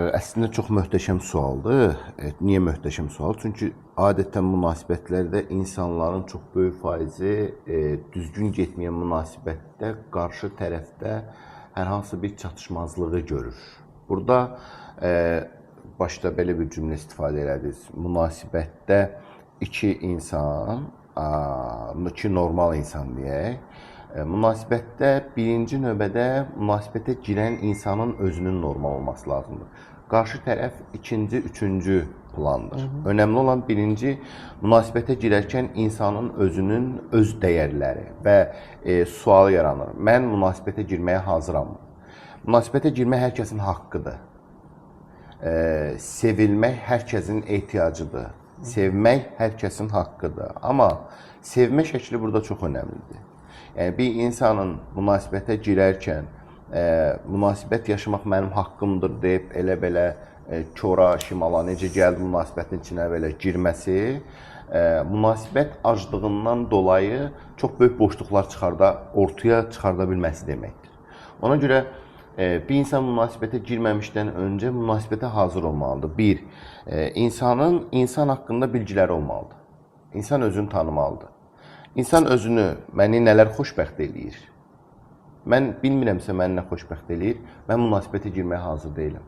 Əslində çox möhtəşəm sualdır. Niyə möhtəşəm sual? Çünki adətən münasibətlərdə insanların çox böyük faizi düzgün getməyən münasibətdə qarşı tərəfdə hər hansı bir çatışmazlığı görür. Burada başda belə bir cümlə istifadə elədiniz. Münasibətdə iki insan, iki normal insan deyək. Münasibətdə birinci növbədə münasibətə girən insanın özünün normal olması lazımdır. Qarşı tərəf ikinci, üçüncü plandır. Önəmli olan birinci, münasibətə girərkən insanın özünün öz dəyərləri və sual yaranır. Mən münasibətə girməyə hazıram. Münasibətə girmək hər kəsin haqqıdır. Sevilmək hər kəsin ehtiyacıdır. Sevmək hər kəsin haqqıdır. Amma sevmə şəkli burada çox önəmlidir. Yəni, bir insanın münasibətə girərkən, münasibət yaşamaq mənim haqqımdır deyib, elə-belə kora, şimala, necə gəldi münasibətin içinə belə girməsi, münasibət aclığından dolayı çox böyük boşluqlar ortaya çıxarda bilməsi deməkdir. Ona görə bir insan münasibətə girməmişdən öncə münasibətə hazır olmalıdır. Bir, insanın insan haqqında bilgiləri olmalıdır. İnsan özünü tanımalıdır. İnsan özünü, məni nələr xoşbəxt eləyir? Mən bilmirəmsə məni nə xoşbəxt eləyir, mən münasibətə girməyə hazır deyiləm.